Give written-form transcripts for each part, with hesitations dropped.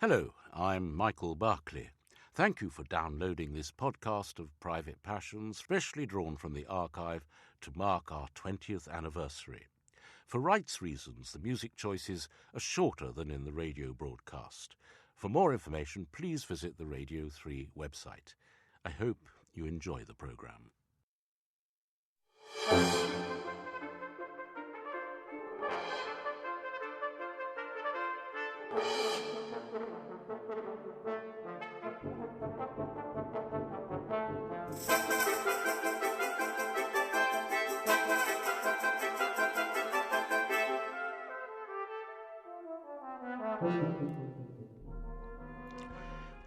Hello, I'm Michael Berkeley. Thank you for downloading this podcast of Private Passions, specially drawn from the archive to mark our 20th anniversary. For rights reasons, the music choices are shorter than in the radio broadcast. For more information, please visit the Radio 3 website. I hope you enjoy the programme.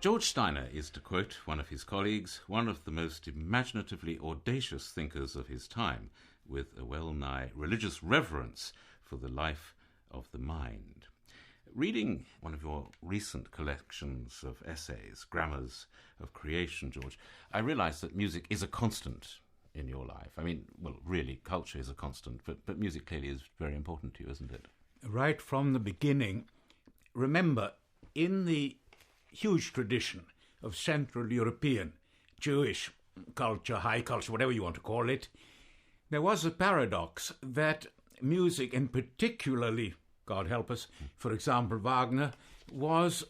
George Steiner is, to quote one of his colleagues, one of the most imaginatively audacious thinkers of his time, with a well-nigh religious reverence for the life of the mind. Reading one of your recent collections of essays, Grammars of Creation, George, I realised that music is a constant in your life. I mean, well, really, culture is a constant, but music clearly is very important to you, isn't it? Right from the beginning. Remember, in the huge tradition of Central European, Jewish culture, high culture, whatever you want to call it, there was a paradox that music, and particularly, God help us, for example, Wagner, was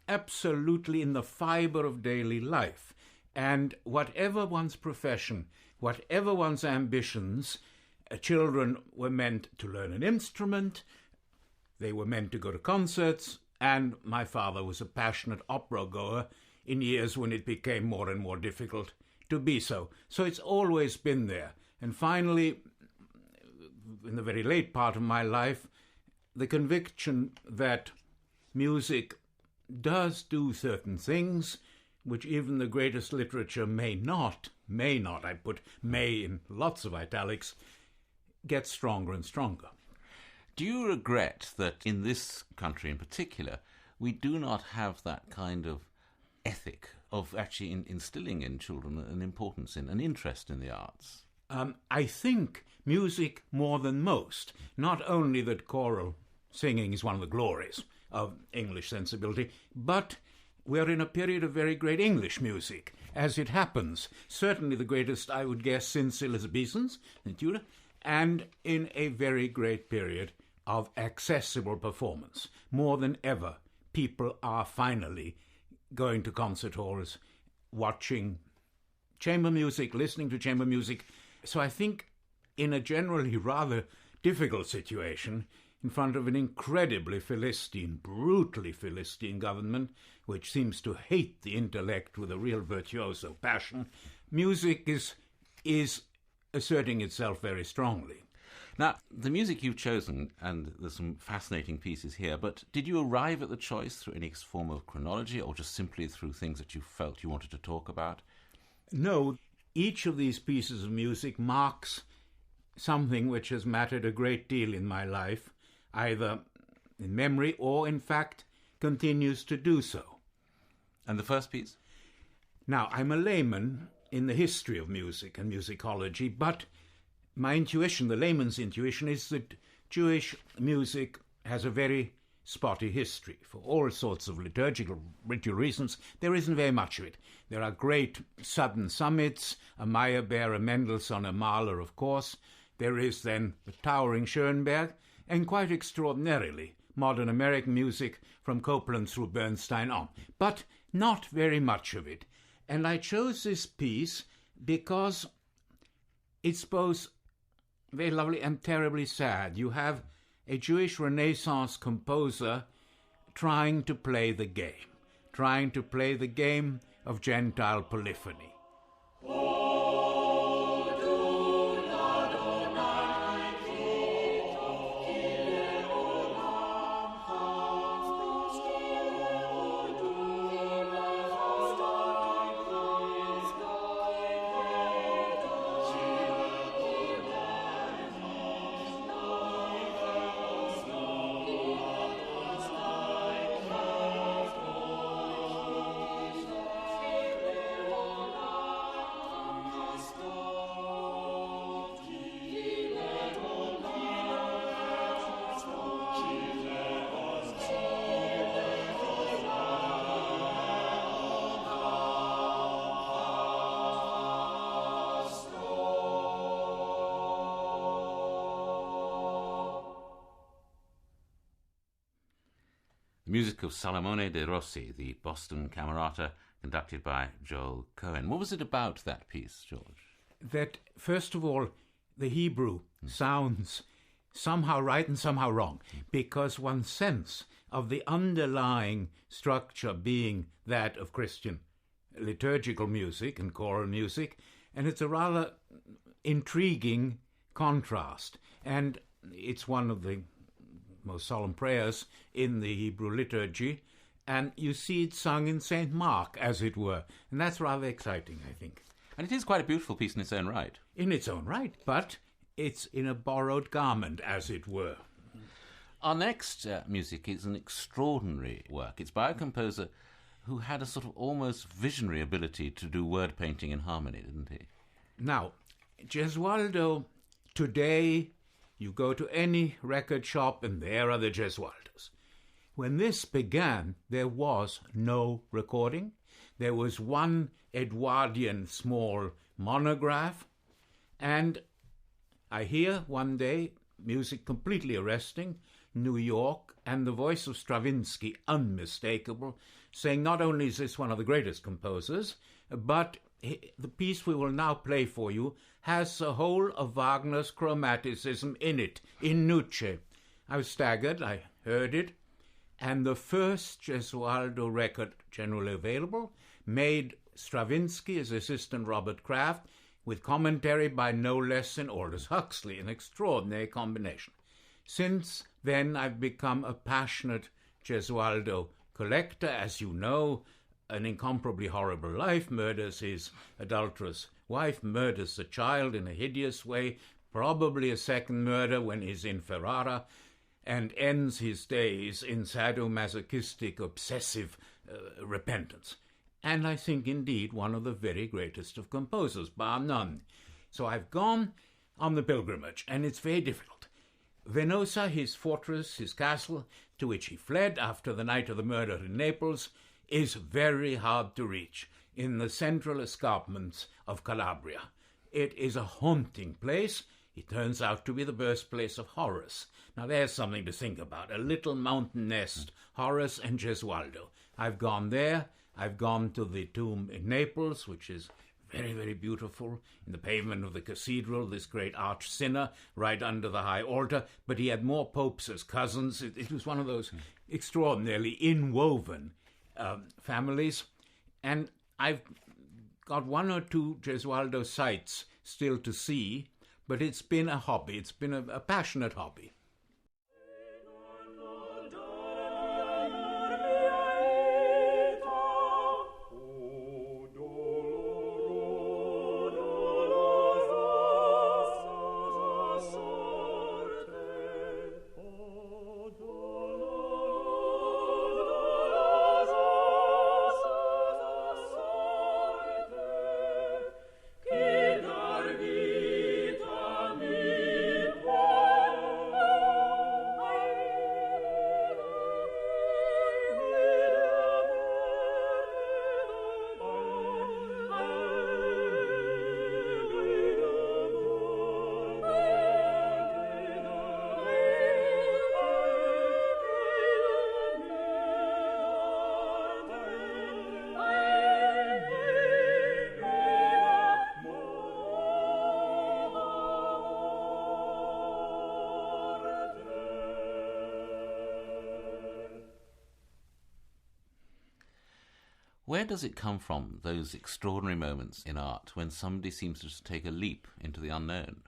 absolutely in the fibre of daily life. And whatever one's profession, whatever one's ambitions, children were meant to learn an instrument, they were meant to go to concerts, and my father was a passionate opera-goer in years when it became more and more difficult to be so. So it's always been there. And finally, in the very late part of my life, the conviction that music does do certain things which even the greatest literature may not, I put may in lots of italics, gets stronger and stronger. Do you regret that in this country in particular, we do not have that kind of ethic of actually instilling in children an importance in, an interest in the arts? I think music more than most, not only that choral singing is one of the glories of English sensibility, but we're in a period of very great English music, as it happens. Certainly the greatest, I would guess, since Elizabethans and Tudor, and in a very great period of accessible performance. More than ever, people are finally going to concert halls, watching chamber music, listening to chamber music. So I think in a generally rather difficult situation, in front of an incredibly Philistine, brutally Philistine government, which seems to hate the intellect with a real virtuoso passion, music is asserting itself very strongly. Now, the music you've chosen, and there's some fascinating pieces here, but did you arrive at the choice through any form of chronology or just simply through things that you felt you wanted to talk about? No, each of these pieces of music marks something which has mattered a great deal in my life, either in memory or, in fact, continues to do so. And the first piece? Now, I'm a layman in the history of music and musicology, but my intuition, the layman's intuition, is that Jewish music has a very spotty history. For all sorts of liturgical, ritual reasons, there isn't very much of it. There are great sudden summits, a Meyerbeer, a Mendelssohn, a Mahler, of course. There is then the towering Schoenberg, and quite extraordinarily, modern American music from Poulenc through Bernstein on. But not very much of it. And I chose this piece because it's both very lovely and terribly sad. You have a Jewish Renaissance composer trying to play the game of Gentile polyphony. music of Salomone de Rossi, the Boston Camerata, conducted by Joel Cohen. What was it about that piece, George? That, first of all, the Hebrew sounds somehow right and somehow wrong, because one sense of the underlying structure being that of Christian liturgical music and choral music, and it's a rather intriguing contrast. And it's one of the most solemn prayers in the Hebrew liturgy, and you see it sung in St. Mark, as it were, and that's rather exciting, I think. And it is quite a beautiful piece in its own right. In its own right, but it's in a borrowed garment, as it were. Our next music is an extraordinary work. It's by a composer who had a sort of almost visionary ability to do word painting in harmony, didn't he? Now, Gesualdo, today you go to any record shop and there are the Gesualdos. When this began, there was no recording. There was one Edwardian small monograph, and I hear one day music completely arresting, New York, and the voice of Stravinsky, unmistakable, saying not only is this one of the greatest composers, but the piece we will now play for you has the whole of Wagner's chromaticism in it, in Nuce. I was staggered, I heard it, and the first Gesualdo record generally available made Stravinsky as assistant Robert Kraft, with commentary by no less than Aldous Huxley, an extraordinary combination. Since then, I've become a passionate Gesualdo collector. As you know, an incomparably horrible life, murders his adulterous wife, murders the child in a hideous way, probably a second murder when he's in Ferrara, and ends his days in sadomasochistic, obsessive repentance. And I think, indeed, one of the very greatest of composers, bar none. So I've gone on the pilgrimage, and it's very difficult. Venosa, his fortress, his castle, to which he fled after the night of the murder in Naples, is very hard to reach in the central escarpments of Calabria. It is a haunting place. It turns out to be the birthplace of Horace. Now there's something to think about, a little mountain nest, Horace and Gesualdo. I've gone there. I've gone to the tomb in Naples, which is very, very beautiful, in the pavement of the cathedral, this great arch sinner right under the high altar, but he had more popes as cousins. It was one of those extraordinarily inwoven families, and I've got one or two Gesualdo sites still to see, but it's been a hobby. It's been a passionate hobby. Where does it come from, those extraordinary moments in art when somebody seems to just take a leap into the unknown?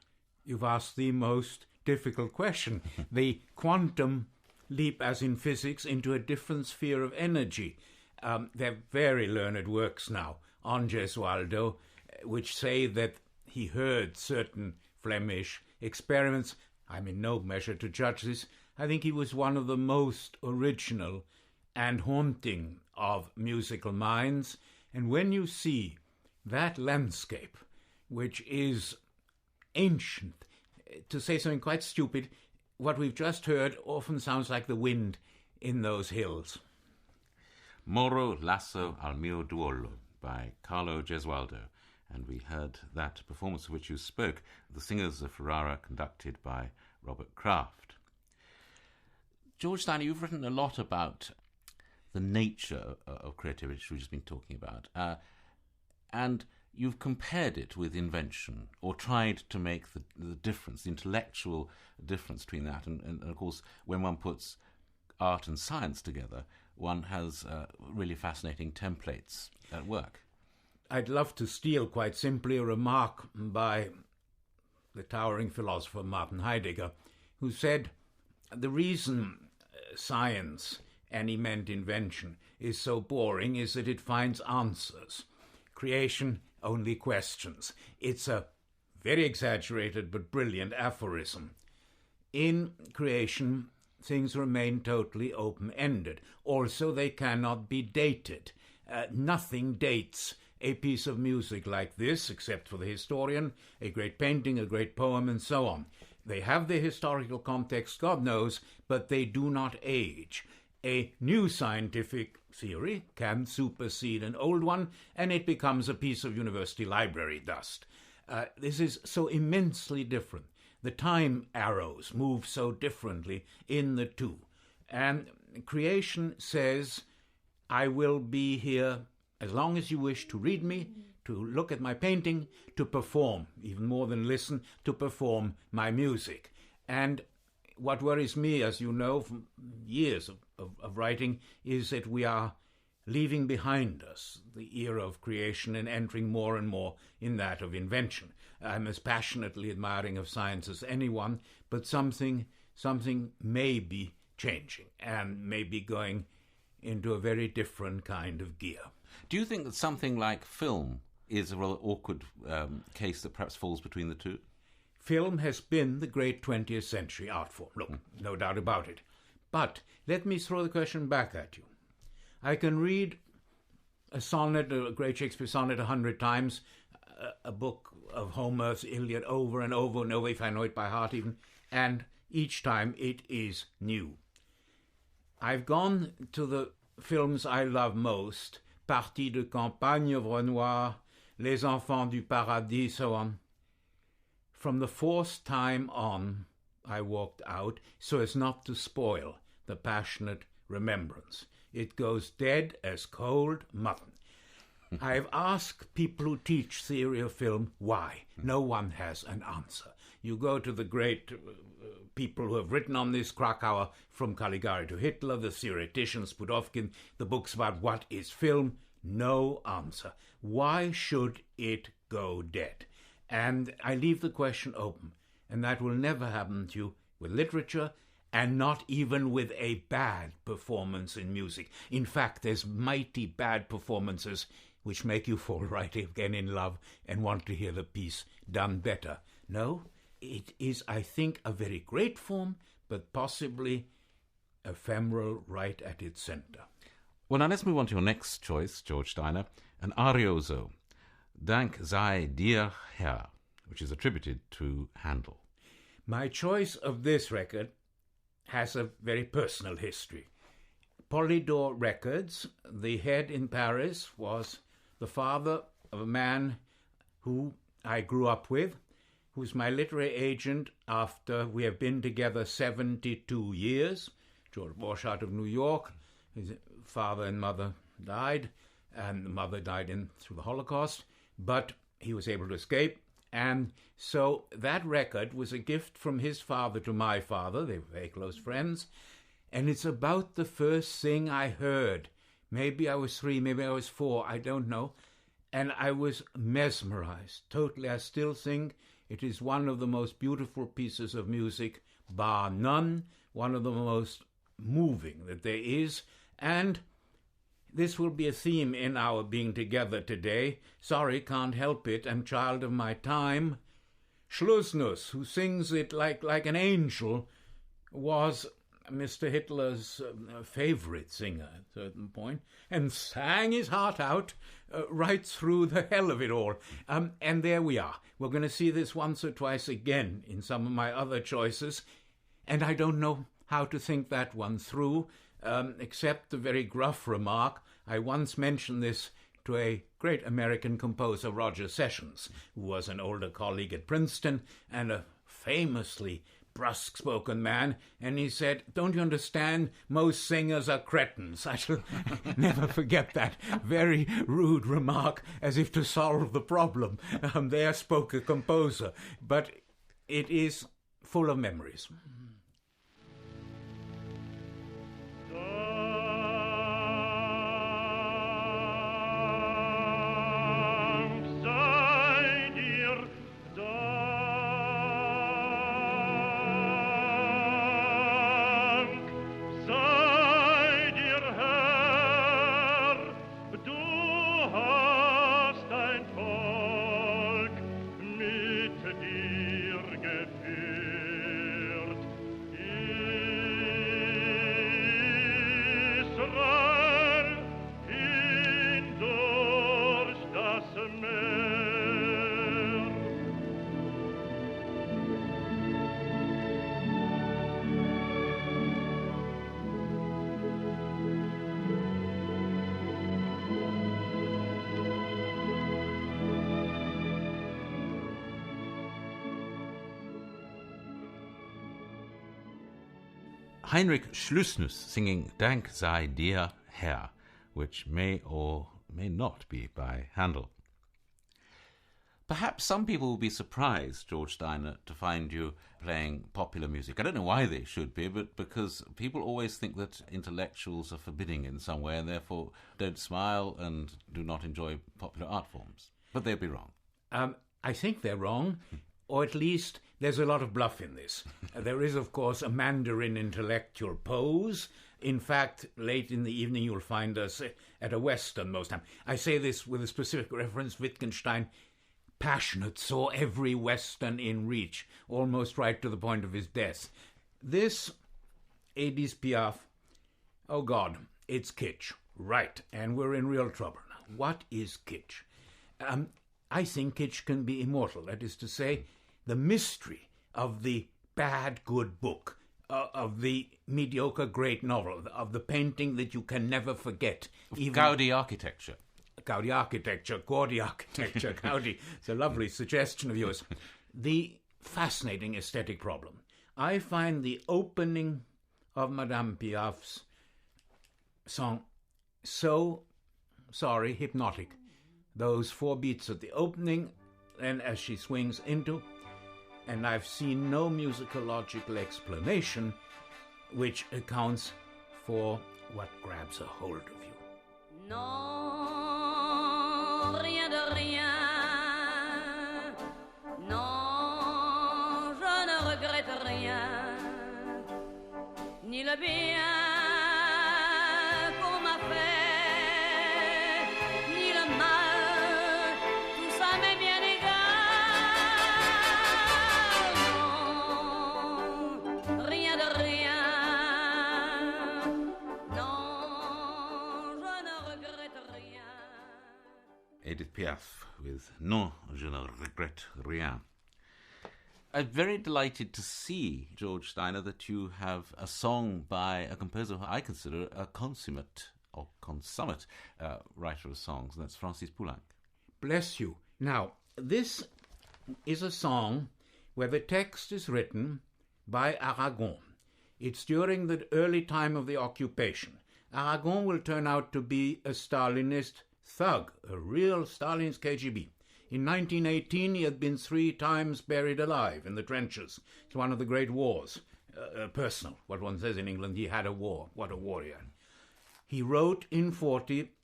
You've asked the most difficult question. The quantum leap, as in physics, into a different sphere of energy. There are very learned works now on Gesualdo, which say that he heard certain Flemish experiments. I'm in no measure to judge this. I think he was one of the most original and haunting of musical minds. And when you see that landscape, which is ancient, to say something quite stupid, what we've just heard often sounds like the wind in those hills. Moro Lasso al mio duolo by Carlo Gesualdo. And we heard that performance of which you spoke, the Singers of Ferrara, conducted by Robert Kraft. George Steiner, you've written a lot about the nature of creativity, which we've just been talking about, and you've compared it with invention, or tried to make the difference, the intellectual difference between that. And of course, when one puts art and science together, one has really fascinating templates at work. I'd love to steal, quite simply, a remark by the towering philosopher Martin Heidegger, who said, the reason science, and he meant invention, is so boring is that it finds answers. Creation only questions. It's a very exaggerated but brilliant aphorism. In creation, things remain totally open-ended. Also, they cannot be dated. Nothing dates a piece of music like this, except for the historian, a great painting, a great poem, and so on. They have their historical context, God knows, but they do not age. A new scientific theory can supersede an old one, and it becomes a piece of university library dust. This is so immensely different. The time arrows move so differently in the two. And creation says, I will be here as long as you wish to read me, to look at my painting, to perform, even more than listen, to perform my music. And what worries me, as you know, from years of writing, is that we are leaving behind us the era of creation and entering more and more in that of invention. I'm as passionately admiring of science as anyone, but something may be changing and may be going into a very different kind of gear. Do you think that something like film is a rather awkward case that perhaps falls between the two? Film has been the great 20th century art form. Look, no doubt about it. But let me throw the question back at you. I can read a sonnet, a great Shakespeare sonnet, 100 times, a book of Homer's Iliad over and over and over, if I know it by heart even, and each time it is new. I've gone to the films I love most, Partie de campagne of Renoir, Les Enfants du Paradis, so on. From the fourth time on, I walked out so as not to spoil the passionate remembrance. It goes dead as cold mutton. I've asked people who teach theory of film why. No one has an answer. You go to the great people who have written on this, Krakauer, from Caligari to Hitler, the theoreticians, Pudovkin, the books about what is film. No answer. Why should it go dead? And I leave the question open, and that will never happen to you with literature, and not even with a bad performance in music. In fact, there's mighty bad performances which make you fall right again in love and want to hear the piece done better. No, it is, I think, a very great form, but possibly ephemeral right at its center. Well, now let's move on to your next choice, George Steiner, an arioso, Dank sei dir, Herr, which is attributed to Handel. My choice of this record has a very personal history. Polydor Records, the head in Paris, was the father of a man who I grew up with, who's my literary agent after we have been together 72 years. George Borchardt of New York. His father and mother died, and the mother died through the Holocaust, but he was able to escape. And so that record was a gift from his father to my father. They were very close friends. And it's about the first thing I heard. Maybe I was 3, maybe I was 4, I don't know. And I was mesmerized, totally. I still think it is one of the most beautiful pieces of music, bar none, one of the most moving that there is. And this will be a theme in our being together today. Sorry, can't help it. I'm child of my time. Schlusnus, who sings it like an angel, was Mr. Hitler's favorite singer at a certain point, and sang his heart out right through the hell of it all. And there we are. We're going to see this once or twice again in some of my other choices, and I don't know how to think that one through, except the very gruff remark. I once mentioned this to a great American composer, Roger Sessions, who was an older colleague at Princeton and a famously brusque-spoken man, and he said, "Don't you understand? Most singers are cretins." I shall never forget that very rude remark, as if to solve the problem. There spoke a composer, but it is full of memories. Heinrich Schlüssnus singing Dank sei dir, Herr, which may or may not be by Handel. Perhaps some people will be surprised, George Steiner, to find you playing popular music. I don't know why they should be, but because people always think that intellectuals are forbidding in some way and therefore don't smile and do not enjoy popular art forms. But they'd be wrong. I think they're wrong, or at least there's a lot of bluff in this. There is, of course, a Mandarin intellectual pose. In fact, late in the evening you'll find us at a Western most time. I say this with a specific reference. Wittgenstein, passionate, saw every Western in reach, almost right to the point of his death. This Edith Piaf, oh God, it's kitsch. Right, and we're in real trouble now. What is kitsch? I think kitsch can be immortal. That is to say, the mystery of the bad good book, of the mediocre great novel, of the painting that you can never forget. Gaudi architecture. Gaudi architecture, Gaudi architecture, Gaudi. It's a lovely suggestion of yours. The fascinating aesthetic problem. I find the opening of Madame Piaf's song so, hypnotic. Those 4 beats at the opening, and as she swings into, and I've seen no musicological explanation which accounts for what grabs a hold of you. Non, rien de rien. Non, je ne regrette rien. Ni le bien qu'on m'a fait, ni le mal, tout ça m'est bien égal. Non, rien de rien. Non, je ne regrette rien. Edith Piaf with Non, je ne regrette rien. I'm very delighted to see, George Steiner, that you have a song by a composer who I consider a consummate writer of songs, and that's Francis Poulenc. Bless you. Now, this is a song where the text is written by Aragon. It's during the early time of the occupation. Aragon will turn out to be a Stalinist thug, a real Stalin's KGB. In 1918, he had been 3 times buried alive in the trenches. It's one of the great wars. Personal, what one says in England, he had a war. What a warrior. He wrote in 40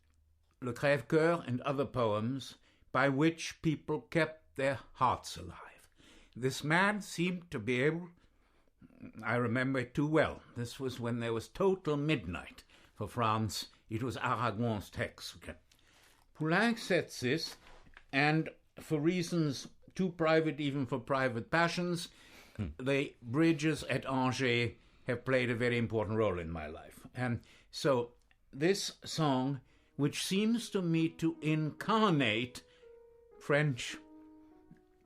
Le Crève-Cœur and other poems by which people kept their hearts alive. This man seemed to be able, I remember it too well, this was when there was total midnight for France. It was Aragon's text. Poulenc sets this, and for reasons too private even for private passions, the bridges at Angers have played a very important role in my life. And so this song, which seems to me to incarnate French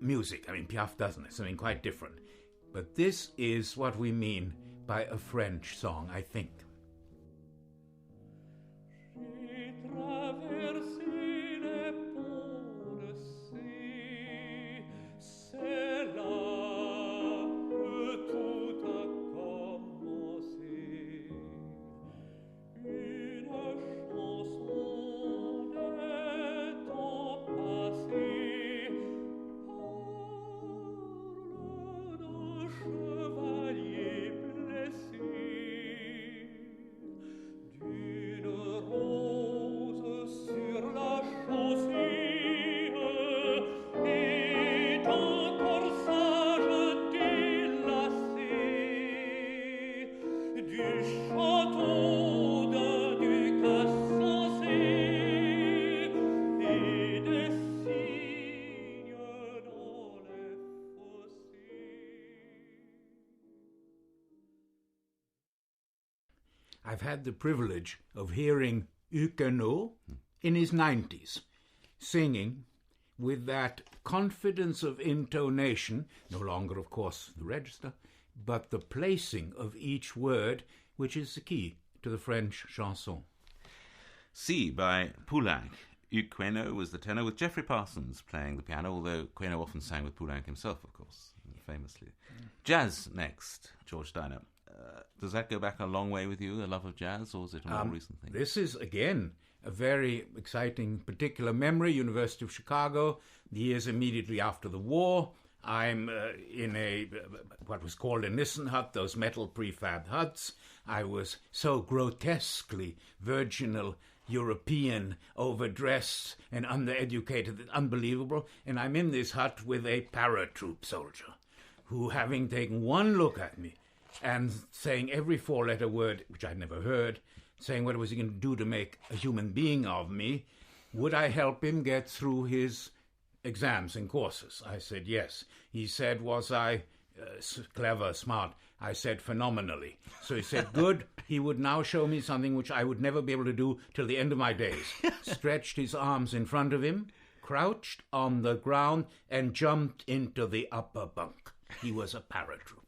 music, I mean, Piaf doesn't, it's something quite different, but this is what we mean by a French song, I think. C'est là que tout I've had the privilege of hearing Huguenot in his 90s singing with that confidence of intonation, no longer, of course, the register, but the placing of each word, which is the key to the French chanson. C by Poulenc. Hugues Queneau was the tenor, with Geoffrey Parsons playing the piano, although Queneau often sang with Poulenc himself, of course, famously. Jazz next, George Steiner. Does that go back a long way with you, a love of jazz, or is it a more recent thing? This is, again, a very exciting particular memory. University of Chicago, the years immediately after the war. I'm in what was called a Nissen hut, those metal prefab huts. I was so grotesquely virginal, European, overdressed and undereducated, unbelievable. And I'm in this hut with a paratroop soldier who, having taken one look at me and saying every four-letter word, which I'd never heard, saying what was he going to do to make a human being of me, would I help him get through his exams and courses? I said yes. He said, was I clever, smart? I said phenomenally. So he said, good. He would now show me something which I would never be able to do till the end of my days. Stretched his arms in front of him, crouched on the ground, and jumped into the upper bunk. He was a paratrooper.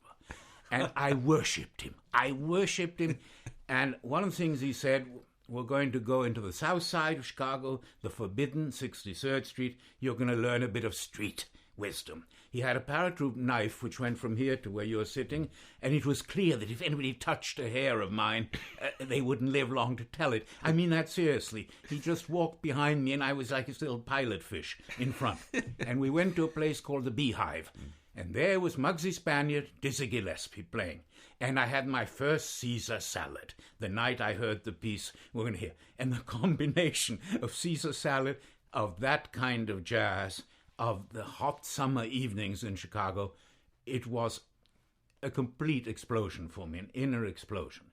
And I worshipped him. And one of the things he said, we're going to go into the south side of Chicago, the forbidden 63rd Street. You're going to learn a bit of street wisdom. He had a paratroop knife which went from here to where you're sitting, and it was clear that if anybody touched a hair of mine, they wouldn't live long to tell it. I mean that seriously. He just walked behind me, and I was like a little pilot fish in front. And we went to a place called the Beehive. And there was Muggsy Spaniard, Dizzy Gillespie playing. And I had my first Caesar salad the night I heard the piece we're going to hear. And the combination of Caesar salad, of that kind of jazz, of the hot summer evenings in Chicago, it was a complete explosion for me, an inner explosion.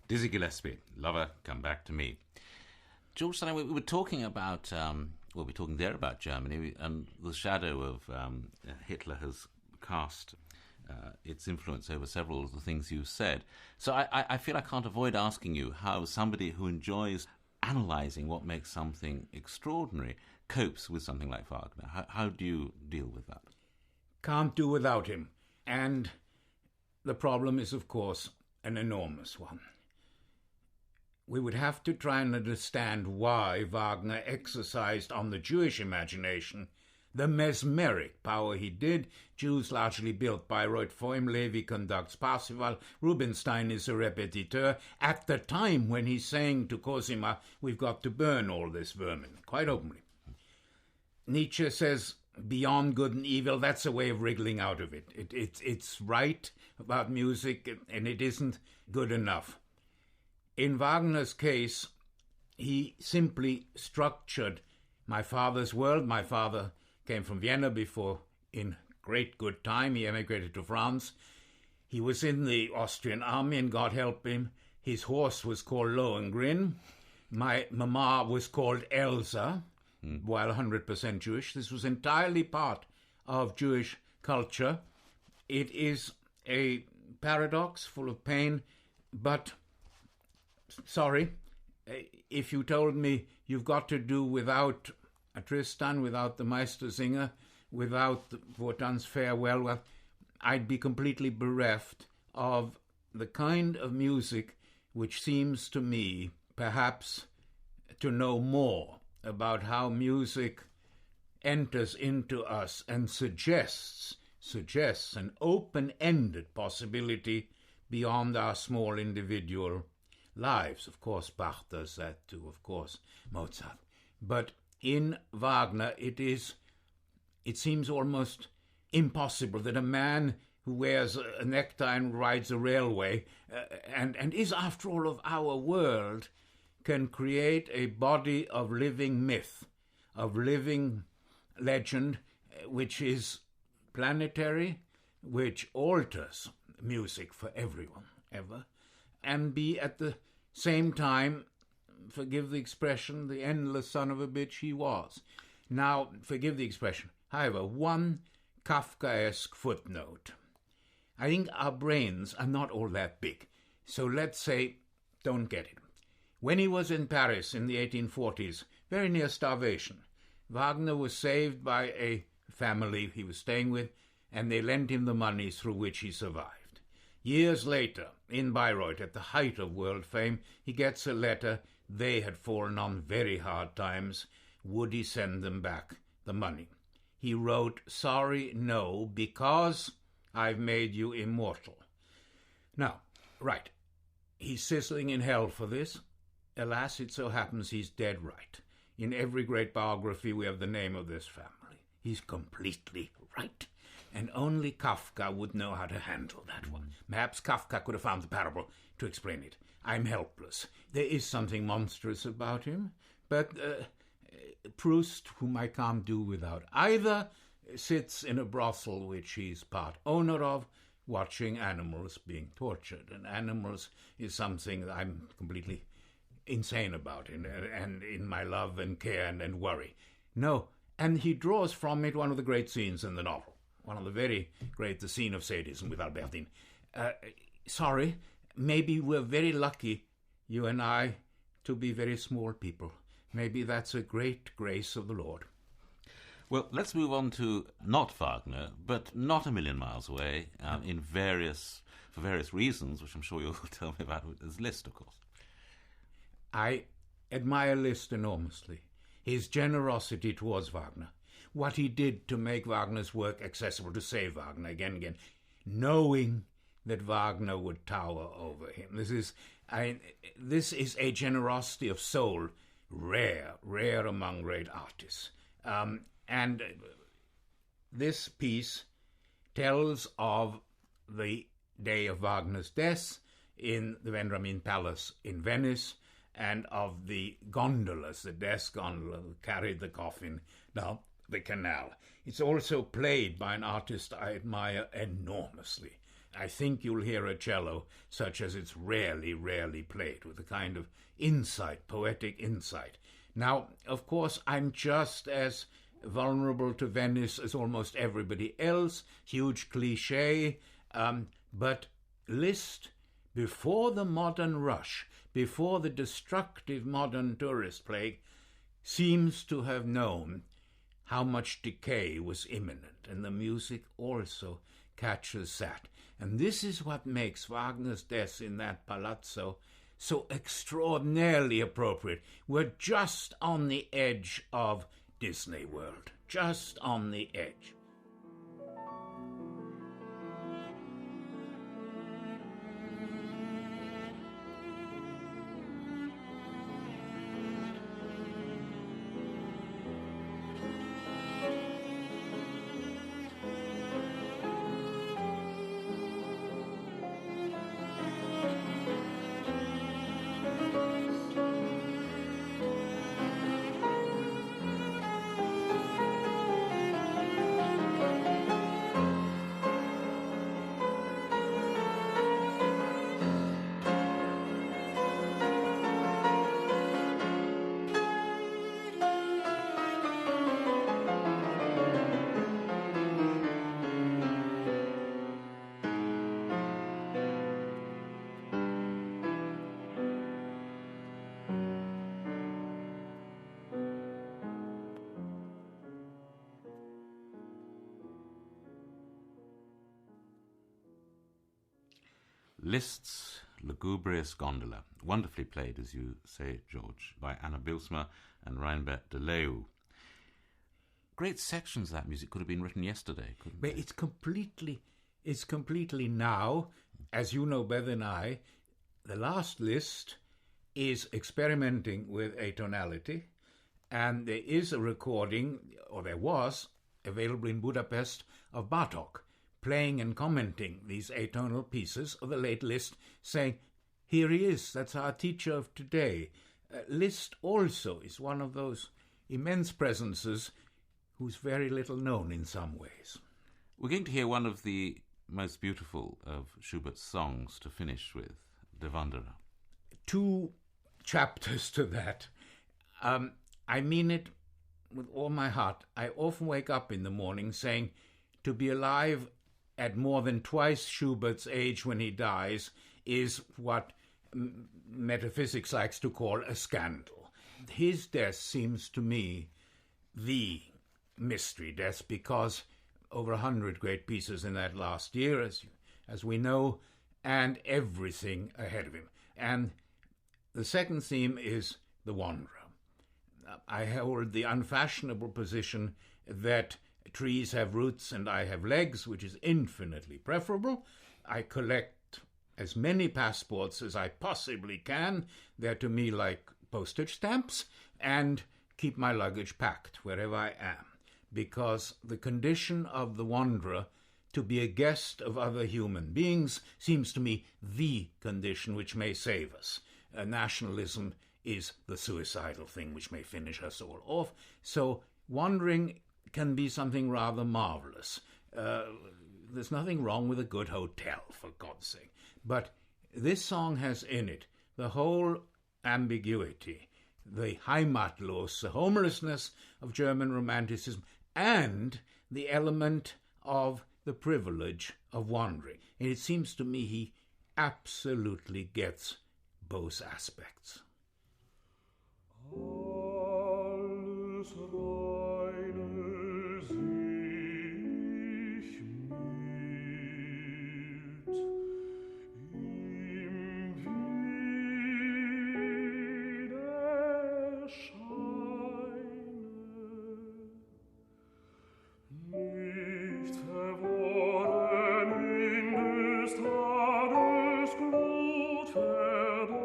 Dizzy Gillespie, Lover, Come Back to Me. George Steiner, we were talking about, we're talking there about Germany, and the shadow of Hitler has cast its influence over several of the things you said. So I feel I can't avoid asking you how somebody who enjoys analysing what makes something extraordinary copes with something like Wagner. How do you deal with that? Can't do without him. And the problem is, of course, an enormous one. We would have to try and understand why Wagner exercised on the Jewish imagination the mesmeric power he did. Jews largely built Bayreuth for him. Levi conducts Parsifal. Rubinstein is a repetiteur. At the time when he's saying to Cosima, we've got to burn all this vermin, quite openly. Nietzsche says, beyond good and evil, that's a way of wriggling out of it. It's right about music, and it isn't good enough. In Wagner's case, he simply structured my father's world. My father came from Vienna before, in great good time, he emigrated to France. He was in the Austrian army, and God help him, his horse was called Lohengrin. My mama was called Elsa, while 100% Jewish. This was entirely part of Jewish culture. It is a paradox full of pain, but sorry, if you told me you've got to do without a Tristan, without the Meistersinger, without Wotan's farewell, well, I'd be completely bereft of the kind of music which seems to me perhaps to know more about how music enters into us and suggests an open-ended possibility beyond our small individual lives. Of course, Bach does that too, of course, Mozart. But in Wagner, it seems almost impossible that a man who wears a necktie and rides a railway and is, after all, of our world, can create a body of living myth, of living legend, which is planetary, which alters music for everyone, ever, and be at the same time, forgive the expression, the endless son of a bitch he was. Now, forgive the expression. However, one Kafkaesque footnote. I think our brains are not all that big, so let's say, don't get it. When he was in Paris in the 1840s, very near starvation, Wagner was saved by a family he was staying with, and they lent him the money through which he survived. Years later, in Bayreuth, at the height of world fame, he gets a letter. They had fallen on very hard times. Would he send them back the money? He wrote, "Sorry, no, because I've made you immortal." Now, right, he's sizzling in hell for this. Alas, it so happens he's dead right. In every great biography, we have the name of this family. He's completely right. And only Kafka would know how to handle that one. Perhaps Kafka could have found the parable to explain it. I'm helpless. There is something monstrous about him, but Proust, whom I can't do without either, sits in a brothel which he's part owner of, watching animals being tortured. And animals is something that I'm completely insane about, and in my love and care and worry. No, and he draws from it one of the great scenes in the novel. One of the very great, the scene of sadism with Albertine. Sorry, maybe we're very lucky, you and I, to be very small people. Maybe that's a great grace of the Lord. Well, let's move on to not Wagner, but not a million miles away, for various reasons, which I'm sure you'll tell me about, as Liszt, of course. I admire Liszt enormously. His generosity towards Wagner. What he did to make Wagner's work accessible, to save Wagner again and again, knowing that Wagner would tower over him. This is a generosity of soul, rare among great artists. And this piece tells of the day of Wagner's death in the Vendramin Palace in Venice, and of the gondolas, the death gondola that carried the coffin down the canal. It's also played by an artist I admire enormously. I think you'll hear a cello such as it's rarely played, with a kind of insight, poetic insight. Now, of course, I'm just as vulnerable to Venice as almost everybody else, huge cliché, but Liszt, before the modern rush, before the destructive modern tourist plague, seems to have known how much decay was imminent, and the music also catches that. And this is what makes Wagner's death in that palazzo so extraordinarily appropriate. We're just on the edge of Disney World, just on the edge. Liszt's Lugubrious Gondola, wonderfully played, as you say, George, by Anna Bilsma and Reinbert de Leeuw. Great sections of that music could have been written yesterday, couldn't But they? it's completely now, as you know better than I, the last Liszt is experimenting with atonality, and there is a recording, or there was, available in Budapest, of Bartók playing and commenting these atonal pieces of the late Liszt, saying, here he is, that's our teacher of today. Liszt also is one of those immense presences who's very little known in some ways. We're going to hear one of the most beautiful of Schubert's songs to finish with, De Wanderer. 2 chapters to that. I mean it with all my heart. I often wake up in the morning saying, to be alive at more than twice Schubert's age when he dies is what metaphysics likes to call a scandal. His death seems to me the mystery death, because over 100 great pieces in that last year, as we know, and everything ahead of him. And the second theme is the wanderer. I hold the unfashionable position that trees have roots and I have legs, which is infinitely preferable. I collect as many passports as I possibly can. They're to me like postage stamps, and keep my luggage packed wherever I am, because the condition of the wanderer to be a guest of other human beings seems to me the condition which may save us. Nationalism is the suicidal thing which may finish us all off. So wandering can be something rather marvelous. There's nothing wrong with a good hotel, for God's sake. But this song has in it the whole ambiguity, the Heimatlos, the homelessness of German Romanticism, and the element of the privilege of wandering. And it seems to me he absolutely gets both aspects. Alles Reine sich mild, im Widerscheine, nicht verworren in des Tages Glut verdorren,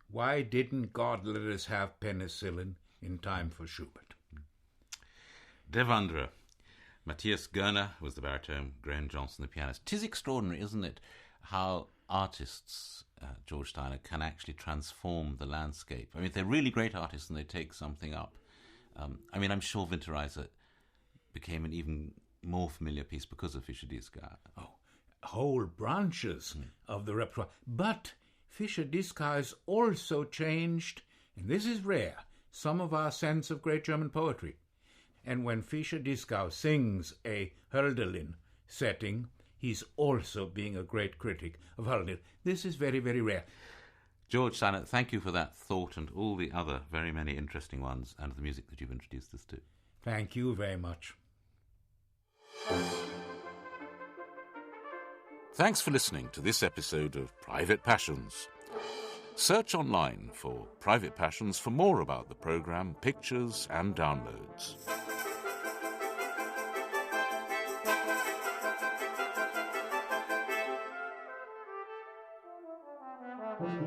Why didn't God let us have penicillin in time for Schubert? Der Wanderer. Matthias Görner was the baritone, Graham Johnson the pianist. 'Tis extraordinary, isn't it, how artists, George Steiner, can actually transform the landscape. I mean, they're really great artists and they take something up. I'm sure Winterreise became an even more familiar piece because of Fischer-Dieskau. Oh, whole branches of the repertoire. But Fischer-Dieskau has also changed, and this is rare, some of our sense of great German poetry. And when Fischer-Dieskau sings a Hölderlin setting, he's also being a great critic of Hölderlin. This is very, very rare. George Steiner, thank you for that thought and all the other very many interesting ones and the music that you've introduced us to. Thank you very much. Thanks for listening to this episode of Private Passions. Search online for Private Passions for more about the programme, pictures and downloads. Thank you.